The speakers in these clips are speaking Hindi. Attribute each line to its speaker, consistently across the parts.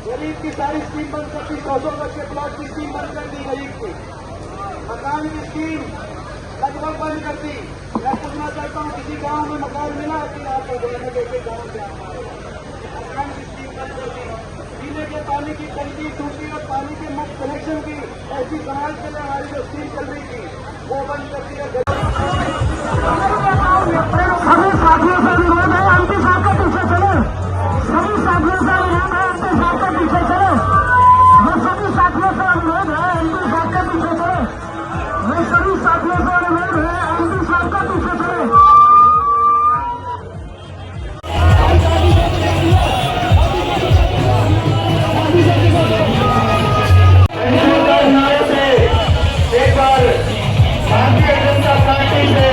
Speaker 1: गरीब की सारी स्कीम बंद कर दी, 200 गज के प्लॉट की स्कीम बंद कर दी गरीब की, मकान की स्कीम लगभग बंद कर दी। मैं पूछना चाहता हूँ किसी गांव में मकान मिला कि आपको देने देखे गाँव से मकान की स्कीम बंद कर दी। पीने के पानी की टंकी टूटी और पानी के मुफ्त कनेक्शन की ऐसी समाज के लिए हमारी जो स्कीम चल रही थी वो बंद कर दी है।
Speaker 2: सभी साथियों से अनुरोध है एमपी साहब के पीछे चले, सभी साथियों से अनुरोध है एमपी साहब के पीछे चले, मैं सभी साथियों से अनुरोध है एमपी साहब के पीछे चले, मैं सभी साथियों से अनुरोध है एमपी साहब के पीछे चले।
Speaker 1: एक बार भारतीय जनता पार्टी से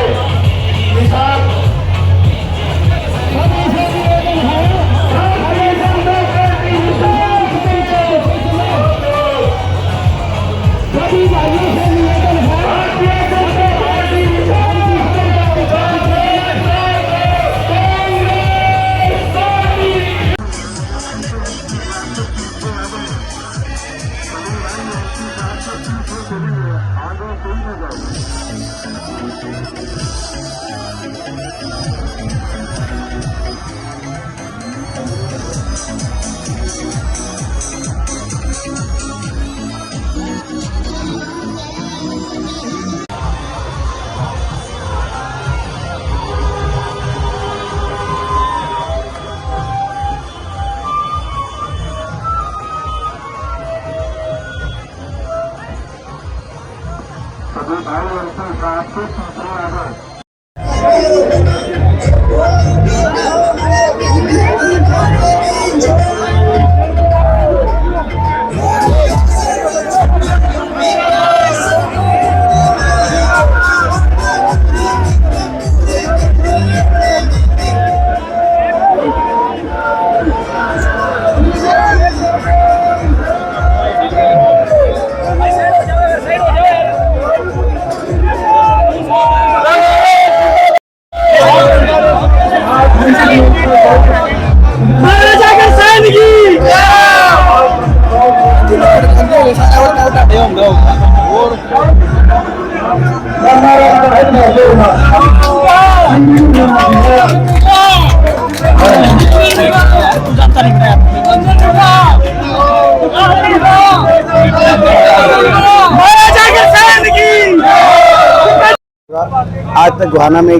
Speaker 3: आज तक गोहाना में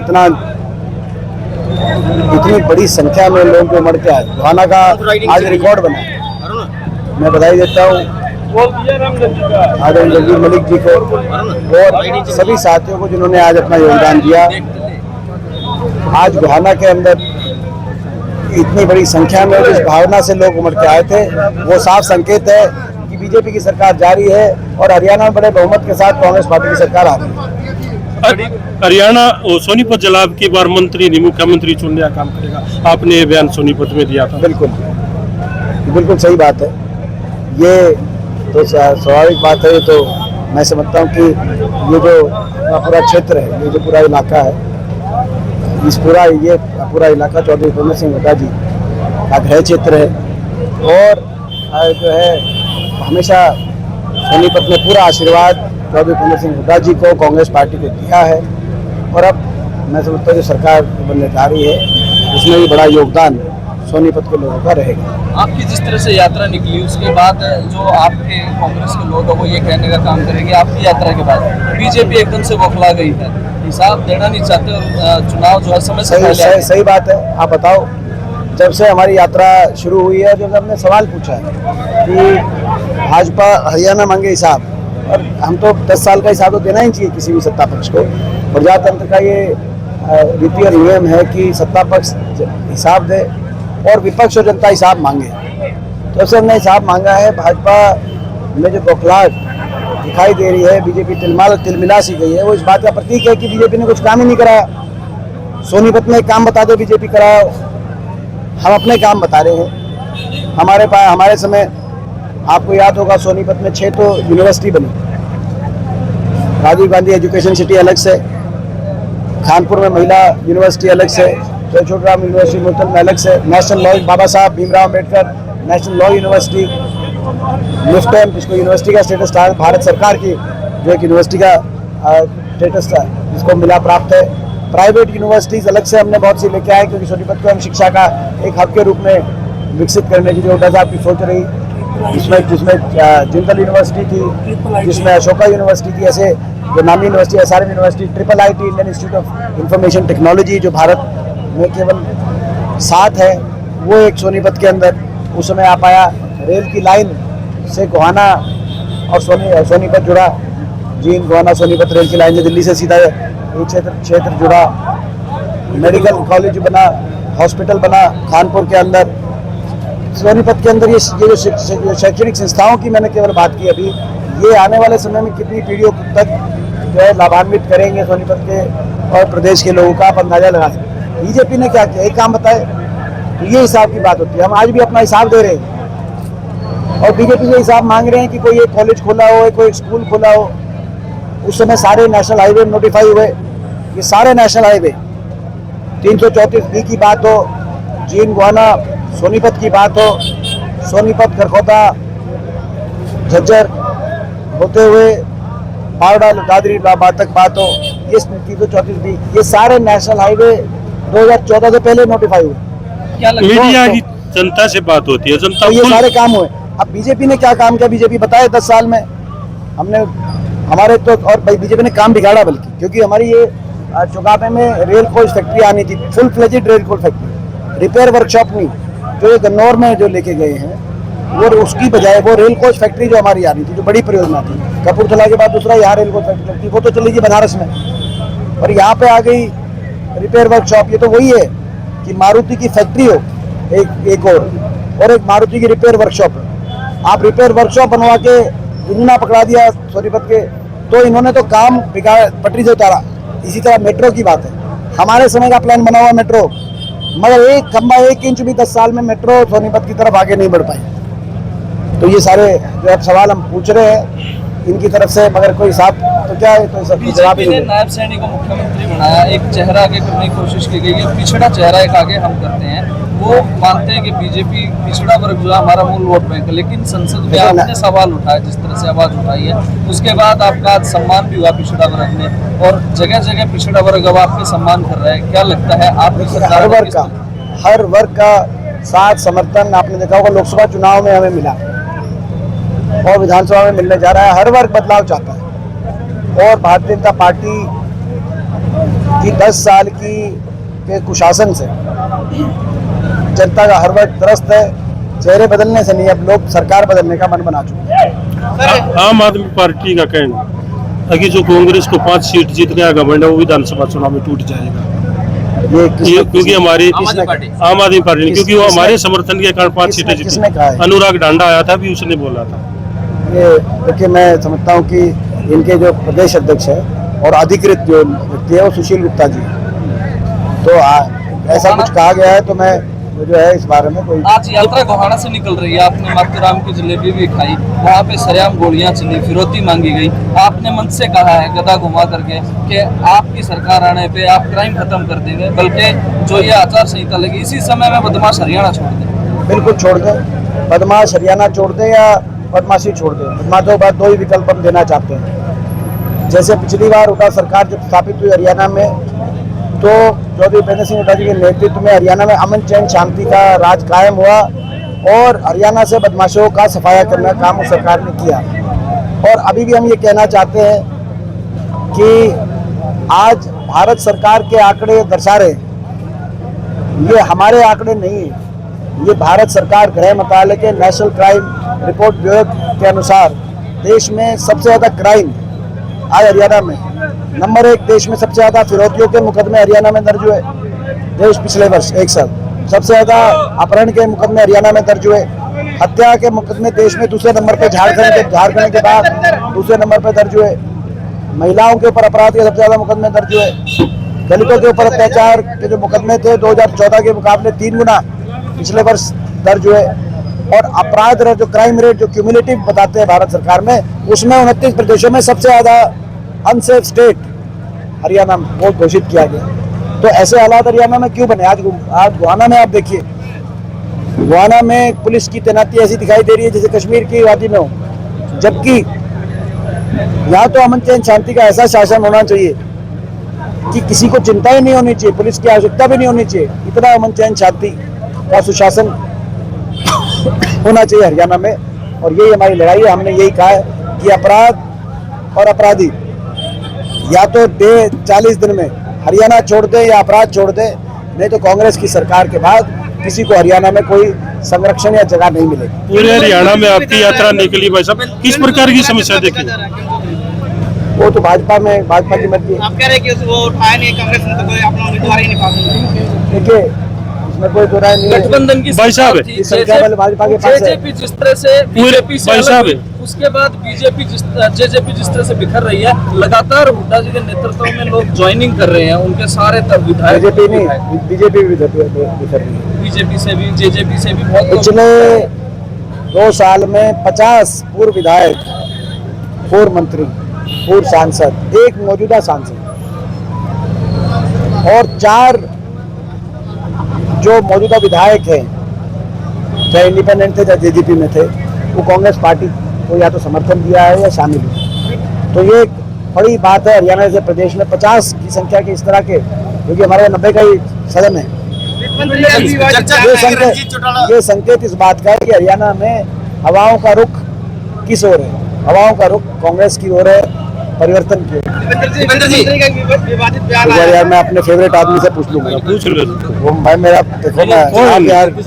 Speaker 3: इतनी बड़ी संख्या में लोग उमड़ के आए, गोहाना का आज रिकॉर्ड बना। मैं बधाई देता हूँ आदरणीय जगजीत मलिक जी को और सभी साथियों को जिन्होंने आज अपना योगदान दिया। आज गोहाना के अंदर इतनी बड़ी संख्या में जिस भावना से लोग उमड़ के आए थे वो साफ संकेत है कि बीजेपी की सरकार जारी है और हरियाणा में बड़े बहुमत के साथ कांग्रेस पार्टी की सरकार आ रही है।
Speaker 4: हरियाणा सोनीपत जलाब की बार मंत्री नहीं मुख्यमंत्री चुनने का काम करेगा, आपने ये बयान सोनीपत में दिया था।
Speaker 3: बिल्कुल सही बात है, ये तो स्वाभाविक बात है। तो मैं समझता हूँ कि ये जो पूरा क्षेत्र है, ये जो पूरा इलाका है, इस पूरा इलाका चौधरी भूपेंद्र सिंह हुड्डा जी का गृह क्षेत्र है और जो है हमेशा सोनीपत में पूरा आशीर्वाद चौधरी भूपेंद्र सिंह हुड्डा जी को कांग्रेस पार्टी को दिया है और अब मैं समझता हूँ जो सरकार बनने जा रही है उसमें भी बड़ा योगदान सोनीपत के लोगों का रहेगा।
Speaker 5: आपकी जिस तरह से यात्रा निकली उसके बाद जो आपके कांग्रेस के लोग हैं वो ये कहने का काम करेंगे आपकी यात्रा के बाद बीजेपी एकदम से बौखला गई है, हिसाब देना नहीं चाहते और चुनाव जो है समय से पहले।
Speaker 3: सही बात है। आप बताओ, जब से हमारी यात्रा शुरू हुई है, जब हमने सवाल पूछा है कि भाजपा हरियाणा मांगे हिसाब, और हम तो 10 साल का हिसाब तो देना ही चाहिए किसी भी सत्ता पक्ष को। प्रजातंत्र का ये रीति और नियम है कि सत्ता पक्ष हिसाब दे और विपक्ष और जनता हिसाब मांगे। जब से हमने हिसाब मांगा है, भाजपा में जो बौखलाहट दिखाई दे रही है, बीजेपी तिलमिला सी गई है, वो इस बात का प्रतीक है कि बीजेपी ने कुछ काम ही नहीं कराया। सोनीपत में एक काम बता दो बीजेपी कराया, हम अपने काम बता रहे हैं। हमारे समय आपको याद होगा सोनीपत में 6 तो यूनिवर्सिटी बनी, राजीव गांधी एजुकेशन सिटी अलग से, खानपुर में महिला यूनिवर्सिटी अलग से, छोटा राम यूनिवर्सिटी मुल्तान में अलग से, नेशनल लॉ बाबा Saheb Bhimrao Ambedkar national law university NIFTEM, जिसको यूनिवर्सिटी का स्टेटस था, भारत सरकार की जो एक यूनिवर्सिटी का स्टेटस था, जिसको मिला प्राप्त है। प्राइवेट यूनिवर्सिटीज़ अलग से हमने बहुत सी लेके आए, क्योंकि सोनीपत को हम शिक्षा का एक हब के रूप में विकसित करने की जो हुड्डा साहब की सोच रही, जिसमें जिंदल यूनिवर्सिटी थी, जिसमें अशोका यूनिवर्सिटी थी, ऐसे जो नामी university, SRM university, IIIT Indian institute of information technology जो भारत में केवल 7 है, वो एक सोनीपत के अंदर उस समय आ पाया। रेल की लाइन से गोहाना और सोनीपत जुड़ा, जींद गोहाना सोनीपत रेल की लाइन से दिल्ली से सीधा एक क्षेत्र जुड़ा। मेडिकल कॉलेज बना, हॉस्पिटल बना खानपुर के अंदर। सोनीपत के अंदर ये जो शैक्षणिक संस्थाओं की मैंने केवल बात की अभी, ये आने वाले समय में कितनी पीढ़ियों तक जो है लाभान्वित करेंगे सोनीपत के और प्रदेश के लोगों का आप अंदाजा लगा सकते। बीजेपी ने क्या किया, एक काम बताए, तो ये हिसाब की बात होती है। हम आज भी अपना हिसाब दे रहे हैं और बीजेपी से हिसाब मांग रहे हैं कि कोई एक कॉलेज खोला हो, कोई स्कूल खोला हो। उस समय सारे नेशनल हाईवे नोटिफाई हुए, ये सारे नेशनल हाईवे 334B की बात हो, जींद गोहाना सोनीपत की बात हो, सोनीपत खरखोदा झज्जर होते हुए पावड़ा दादरी इलाहाबाद तक बात हो, ये 334B, ये सारे नेशनल हाईवे 2014 से पहले नोटिफाई हुए।
Speaker 5: क्या लगता है
Speaker 4: मीडिया की जनता से बात होती है, जनता
Speaker 3: तो ये
Speaker 4: खुद-
Speaker 3: सारे काम हुए। अब बीजेपी ने क्या काम किया, बीजेपी बताए 10 साल में हमने हमारे तो, और बीजेपी ने काम बिगाड़ा बल्कि, क्योंकि हमारी ये चौगापे में रेल कोच फैक्ट्री आनी थी, full fledged rail coach factory, repair workshop नहीं, जो ये गन्नौर में जो लेके गए हैं, वो उसकी बजाय वो रेल कोच फैक्ट्री जो हमारी आनी थी, जो बड़ी परियोजना थी, कपूरथला के बाद दूसरा यहाँ रेल कोच फैक्ट्री लगती, वो तो चलेगी बनारस में, और यहाँ पे आ गई रिपेयर वर्कशॉप। ये तो वही है कि मारुति की फैक्ट्री हो एक और एक मारुति की रिपेयर वर्कशॉप हो। आप रिपेयर वर्कशॉप बनवा के जुनूना पकड़ा दिया सोनीपत के, तो इन्होंने तो काम बिगाड़, पटरी से उतारा। इसी तरह मेट्रो की बात है, हमारे समय का प्लान बना हुआ मेट्रो, मगर एक खंबा 1 इंच भी 10 साल में मेट्रो सोनीपत की तरफ आगे नहीं बढ़ पाई। तो ये सारे जो अब सवाल हम पूछ रहे हैं इनकी तरफ से, मगर कोई हिसाब तो क्या है, तो सब जवाब ही
Speaker 5: बीजेपी ने
Speaker 3: नहीं।
Speaker 5: नायब सैनी को मुख्यमंत्री बनाया, एक चेहरा आगे करने की कोशिश की गई है, पिछड़ा चेहरा एक आगे हम करते हैं। वो मानते हैं कि बीजेपी पिछड़ा वर्ग जो है हमारा मूल वोट बैंक है, लेकिन संसद में आपने सवाल उठाया, जिस तरह से आवाज उठाई है, उसके बाद आपका आज सम्मान भी हुआ पिछड़ा वर्ग में, और जगह जगह पिछड़ा वर्ग अब आपके सम्मान कर रहा है। क्या लगता है आपकी सरकार
Speaker 3: हर वर्ग का साथ समर्थन आपने देखा होगा, लोकसभा चुनाव में हमें मिला और विधानसभा में मिलने जा रहा है। हर वर्ग बदलाव चाहता है और भारतीय जनता पार्टी की 10 साल के कुशासन से जनता का हर वर्ग त्रस्त है। चेहरे बदलने से नहीं, अब लोग सरकार बदलने का मन बना चुके हैं।
Speaker 4: आम आदमी पार्टी का कहना है कि जो कांग्रेस को 5 सीट जीतने का घमंड है, वो विधानसभा चुनाव में टूट जाएगा। ये क्योंकि हमारी आम आदमी पार्टी ने, क्योंकि वो हमारे समर्थन के कारण 5 सीटें
Speaker 3: किसने
Speaker 4: जीती।
Speaker 3: कहा है?
Speaker 4: अनुराग डांडा आया था, भी उसने बोला था।
Speaker 3: ये देखिए, मैं समझता हूँ कि इनके जो प्रदेश अध्यक्ष है और अधिकृत जो व्यक्ति है वो सुशील गुप्ता जी, तो ऐसा कुछ कहा गया है, तो मैं जो है इस बारे में कोई।
Speaker 5: आज यात्रा गोहाना से निकल रही है, आपने माथुराम की जलेबी भी खाई, वहाँ पे सरेआम गोलियां चली, फिरौती मांगी गई। आपने मंच से कहा है गदा घुमा करके कि आपकी सरकार आने पे आप क्राइम खत्म कर देंगे, बल्कि जो ये आचार संहिता लगी इसी समय में बदमाश हरियाणा छोड़ दें।
Speaker 3: बिल्कुल छोड़ दें, बदमाश हरियाणा छोड़ दें या बदमाशी छोड़ दें। बदमाशों के बाद 2 ही विकल्प हम देना चाहते हैं। जैसे पिछली बार हुड्डा सरकार जब स्थापित हुई हरियाणा में, तो चौधरी भूपेंद्र सिंह हुड्डा जी के नेतृत्व में हरियाणा में अमन चैन शांति का राज कायम हुआ और हरियाणा से बदमाशों का सफाया करने का काम उस सरकार ने किया। और अभी भी हम ये कहना चाहते हैं कि आज भारत सरकार के आंकड़े दर्शा रहे, ये हमारे आंकड़े नहीं है, ये भारत सरकार गृह मंत्रालय के नेशनल क्राइम रिपोर्ट ब्यूरो के अनुसार देश में सबसे ज़्यादा क्राइम आज हरियाणा में, नंबर 1 देश में सबसे ज़्यादा फिरौतियों के मुकदमे हरियाणा में दर्ज हुए देश पिछले वर्ष 1 साल। सबसे ज़्यादा अपहरण के मुकदमे हरियाणा में दर्ज हुए। हत्या के मुकदमे देश में दूसरे नंबर पे, झारखंड के बाद दूसरे नंबर पे दर्ज हुए। महिलाओं के ऊपर अपराध के सबसे ज़्यादा मुकदमे दर्ज हुए। दलितों के ऊपर अत्याचार के जो मुकदमे थे 2014 के मुकाबले 3 गुना पिछले वर्ष दर्ज हुए। और अपराध रेट, जो क्राइम रेट जो क्यूमुलेटिव बताते हैं भारत सरकार में, उसमें 29 प्रदेशों में सबसे ज़्यादा अनसेफ स्टेट हरियाणा वो घोषित किया गया। तो ऐसे हालात हरियाणा में क्यों बने? आज गोहाना में आप देखिए, गोवाना में पुलिस की तैनाती ऐसी दिखाई दे रही है जैसे कश्मीर की वादी में हो, जबकि यहाँ तो अमन चैन शांति का ऐसा शासन होना चाहिए कि किसी को चिंता ही नहीं होनी चाहिए, पुलिस की आवश्यकता भी नहीं होनी चाहिए। इतना अमन चैन शांति का सुशासन होना चाहिए हरियाणा में, और यही हमारी लड़ाई है। हमने यही कहा है कि अपराध और अपराधी या तो 40 दिन में हरियाणा छोड़ दे या अपराध छोड़ दे, नहीं तो कांग्रेस की सरकार के बाद किसी को हरियाणा में कोई संरक्षण या जगह नहीं मिलेगी।
Speaker 4: पूरे हरियाणा में आपकी यात्रा निकली भाई साहब, किस प्रकार की समस्या देखी?
Speaker 3: वो तो भाजपा की मर्जी है।
Speaker 1: आप कह रहे हैं कि वो उठाया नहीं, कांग्रेस ने तो कोई अपना उम्मीदवार ही नहीं पास।
Speaker 3: देखिए इसमें कोई दो राय नहीं है।
Speaker 5: गठबंधन की
Speaker 4: भाई साहब,
Speaker 5: सरकार थी,
Speaker 3: इस संख्या वाले भाजपा के पास है।
Speaker 5: जेजेपी जिस तरह से बीजेपी से
Speaker 4: भाई
Speaker 5: अलग
Speaker 4: साहब,
Speaker 5: हुई, उसके बाद बीजेपी जेजेपी जिस तरह से बिखर रही है, लगातार हुड्डा जी के नेतृत्व में लोग ज्वाइनिंग कर रहे हैं, उनके सारे तब विधायक
Speaker 3: बीजेपी नहीं, बीजेपी भी बिखर रही है।
Speaker 5: बीजेपी से भी जेजेपी से भी बहुत लोग-
Speaker 3: पिछले 2 साल में 50 पूर्व विधायक, पूर्व मंत्री, पूर्व सांसद, एक मौजूदा सांसद और 4 जो मौजूदा विधायक हैं, चाहे इंडिपेंडेंट थे चाहे जेजेपी में थे, वो कांग्रेस पार्टी को या तो समर्थन दिया है या शामिल हुए। तो ये एक बड़ी बात है हरियाणा जैसे प्रदेश में 50 की संख्या के इस तरह के, क्योंकि हमारे 90 का ही सदन है। ये संकेत इस बात का है कि हरियाणा में हवाओं का रुख किस ओर है। हवाओं का रुख कांग्रेस की ओर है, परिवर्तन की ओर।
Speaker 1: विवादित बयान
Speaker 3: एक बार यार मैं अपने फेवरेट आदमी से पूछ लूंगा।
Speaker 4: पूछ लो।
Speaker 3: वो भाई मेरा देखो मैं
Speaker 4: कौन?
Speaker 3: आप यार
Speaker 4: एमपी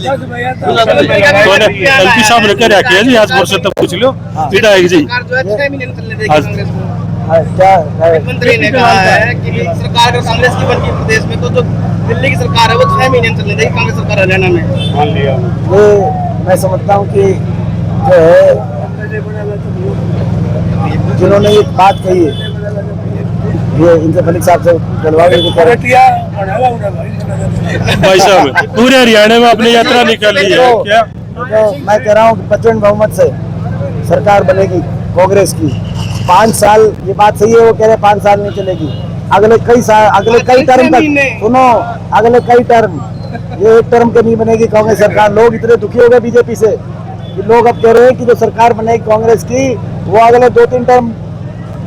Speaker 4: साहब ने क्या किया जी, आज वर्ष तक पूछ लो विधायक जी।
Speaker 1: सरकार जो है 6 महीने चलने देगी
Speaker 4: आज-
Speaker 1: कांग्रेस को।
Speaker 3: हाँ, क्या है?
Speaker 1: मंत्री ने कहा है कि सरकार अगर कांग्रेस की बनती है प्रदेश में तो जो दिल्ली की सरकार है वो 6 महीने चलने देगी कांग्रेस सरकार हरियाणा में।
Speaker 3: ये मैं समझता हूँ कि जो है जिन्होंने ये बात कही है, ये इनसे मलिक साहब से जलवायु
Speaker 4: भाई साहब, पूरे हरियाणा में अपनी यात्रा निकाली है क्या?
Speaker 3: तो मैं कह रहा हूँ कि प्रचंड बहुमत से सरकार बनेगी कांग्रेस की। 5 साल, ये बात सही है, वो कह रहे 5 साल नहीं चलेगी, अगले कई साल, अगले कई टर्म तक। सुनो, अगले कई टर्म, ये एक टर्म के नहीं बनेगी कांग्रेस सरकार। लोग इतने दुखी हो गए बीजेपी से कि लोग अब कह रहे हैं कि जो सरकार बनेगी कांग्रेस की, वो अगले 2-3 टर्म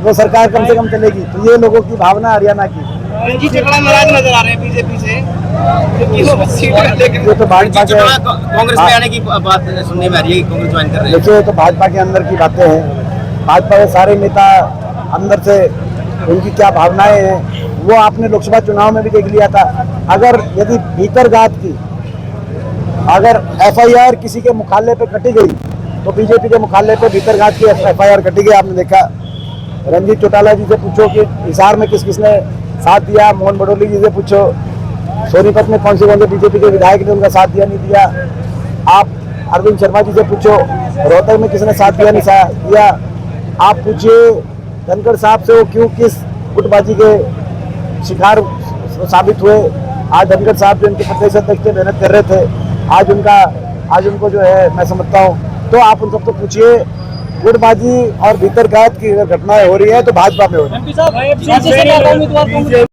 Speaker 3: वो सरकार कम से कम चलेगी। तो ये लोगों की भावना हरियाणा की।
Speaker 1: रंजीत चकड़ा नाराज नजर आ रहे हैं बीजेपी से, क्योंकि वो सीट लेके
Speaker 3: ये तो भाजपा के
Speaker 6: कांग्रेस में आने की बात सुनने में आ रही है कि कांग्रेस ज्वाइन कर रहे हैं।
Speaker 3: देखिए, तो भाजपा के अंदर की बातें हैं। भाजपा के सारे नेता अंदर से उनकी क्या भावनाएं हैं वो आपने लोकसभा चुनाव में भी देख लिया था। अगर यदि भीतरघात की, अगर FIR किसी के मुखाले पे कटी गई तो बीजेपी के मुखाले पे भीतरघात की FIR कटी गई। आपने देखा, रंजीत चौटाला जी से पूछो कि हिसार में किस किसने साथ दिया, मोहन बडोली जी से पूछो सोनीपत में कौन से बीजेपी के विधायक ने उनका साथ दिया नहीं दिया। आप अरविंद शर्मा जी से पूछो रोहतक में किसने साथ दिया नहीं दिया। आप पूछिए धनखड़ साहब से वो क्यों किस गुटबाजी के शिकार साबित हुए। आज धनखड़ साहब जो इनके प्रदेश अध्यक्ष थे, मेहनत कर रहे थे, आज उनको जो है मैं समझता हूँ, तो आप उन सबको पूछिए। गुटबाजी और भीतरघात की अगर घटनाएं हो रही है तो भाजपा में हो रही है।